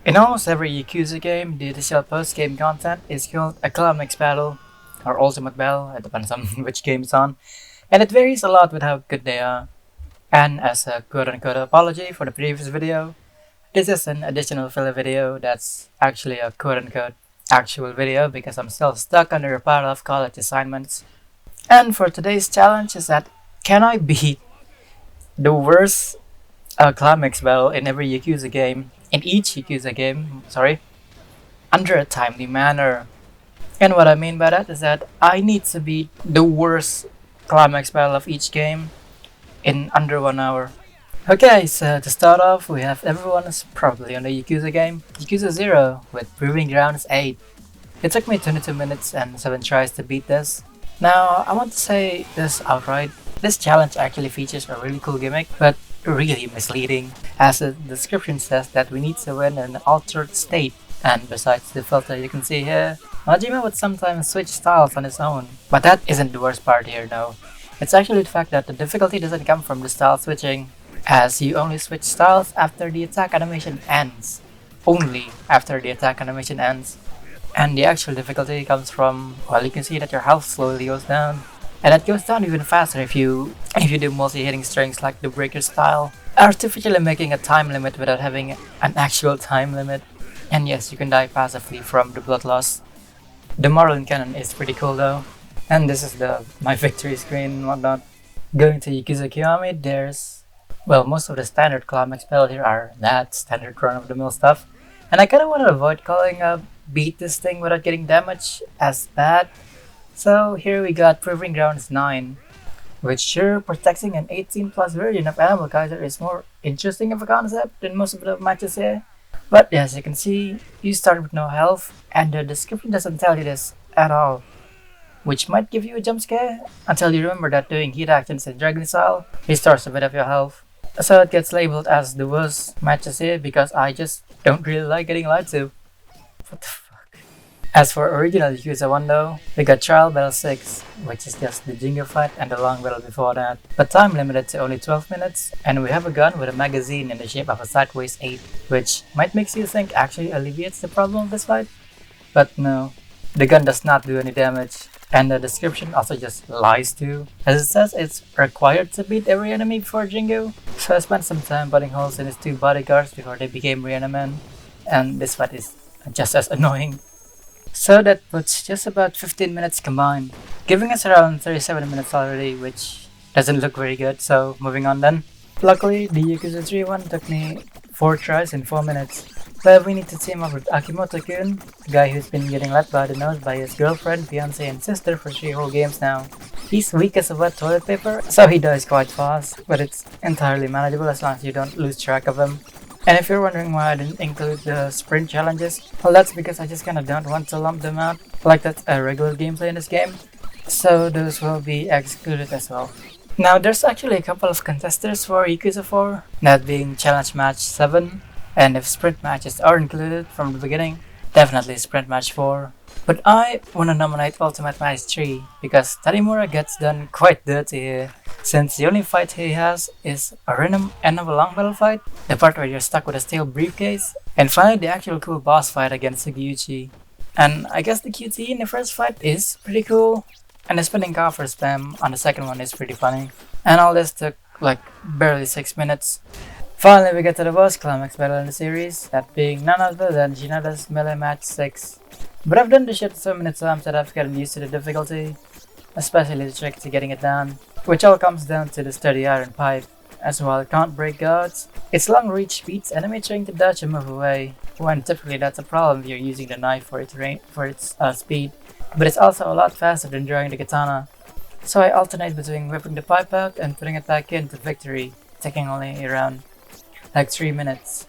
In almost every Yakuza game, the additional post-game content is called a climax battle or ultimate battle, it depends on which game it's on, and it varies a lot with how good they are. And as a quote-unquote apology for the previous video, this is an additional filler video that's actually a quote-unquote actual video because I'm still stuck under a pile of college assignments. And for today's challenge is that can I beat the worst climax battle in every Yakuza game, in each Yakuza game, under a timely manner. And what I mean by that is that I need to beat the worst climax battle of each game in under 1 hour. Okay, so to start off, we have everyone is probably on the Yakuza game, Yakuza 0 with Proving Grounds 8. It took me 22 minutes and 7 tries to beat this. Now, I want to say this outright. This challenge actually features a really cool gimmick, but really misleading, as the description says that we need to win in an altered state. And besides the filter you can see here, Majima would sometimes switch styles on his own. But that isn't the worst part here, no. It's actually the fact that the difficulty doesn't come from the style switching, as you only switch styles after the attack animation ends. Only after the attack animation ends. And the actual difficulty comes from, well, you can see that your health slowly goes down. And it goes down even faster if you do multi-hitting strings like the breaker style, artificially making a time limit without having an actual time limit. And yes, you can die passively from the blood loss. The Marlin cannon is pretty cool though. And this is my victory screen and whatnot. Going to Yakuza Kiwami, there's, well, most of the standard climax battles here are that standard run-of-the-mill stuff. And I kinda wanna avoid calling beat this thing without getting damage as bad. So here we got Proving Grounds 9, which sure, protecting an 18 plus version of Animal Kaiser is more interesting of a concept than most of the matches here. But as you can see, you start with no health, and the description doesn't tell you this at all, which might give you a jump scare until you remember that doing heat actions in Dragon Style restores a bit of your health. So it gets labeled as the worst matches here because I just don't really like getting lied to. What the fuck? As for original Yakuza 1 though, we got Trial Battle 6, which is just the Jingo fight and the long battle before that, but time limited to only 12 minutes, and we have a gun with a magazine in the shape of a sideways 8, which might make you think actually alleviates the problem of this fight, but no, the gun does not do any damage, and the description also just lies too, as it says it's required to beat every enemy before Jingo, so I spent some time putting holes in his 2 bodyguards before they became reanimen, and this fight is just as annoying. So that puts just about 15 minutes combined, giving us around 37 minutes already, which doesn't look very good, so moving on then. Luckily, the Yakuza 3 one took me 4 tries in 4 minutes, but we need to team up with Akimoto-kun, the guy who's been getting left by the nose by his girlfriend, fiancé and sister for 3 whole games now. He's weak as a wet toilet paper, so he dies quite fast, but it's entirely manageable as long as you don't lose track of him. And if you're wondering why I didn't include the sprint challenges, well, that's because I just kinda don't want to lump them out like that's a regular gameplay in this game, so those will be excluded as well. Now there's actually a couple of contesters for Yakuza 4, that being Challenge Match 7, and if sprint matches are included from the beginning, definitely Sprint Match 4. But I wanna nominate Ultimate Match 3, because Tarimura gets done quite dirty here, since the only fight he has is a random end of a long battle fight, the part where you're stuck with a steel briefcase, and finally the actual cool boss fight against Sugiyuchi. And I guess the QTE in the first fight is pretty cool, and the spinning coffer spam on the second one is pretty funny. And all this took like barely 6 minutes. Finally we get to the boss climax battle in the series, that being none other than Shinada's Melee Match 6. But I've done this shit so many times that I've gotten used to the difficulty, especially the trick to getting it down, which all comes down to the sturdy iron pipe, as while it can't break guards, its long reach beats enemy trying to dodge and move away, when typically that's a problem if you're using the knife for its speed, but it's also a lot faster than drawing the katana. So I alternate between whipping the pipe out and putting it back in to victory, taking only around like 3 minutes.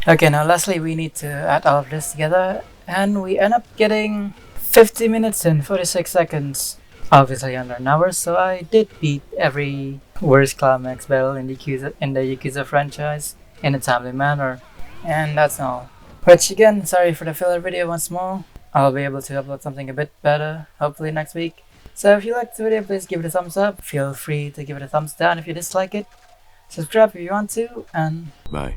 Okay, now lastly we need to add all of this together, and we end up getting 50 minutes and 46 seconds. Obviously under an hour, so I did beat every worst climax battle in the Yakuza franchise in a timely manner, and that's all. Which again, sorry for the filler video once more. I'll be able to upload something a bit better, hopefully next week. So if you liked the video, please give it a thumbs up. Feel free to give it a thumbs down if you dislike it. Subscribe if you want to, and bye.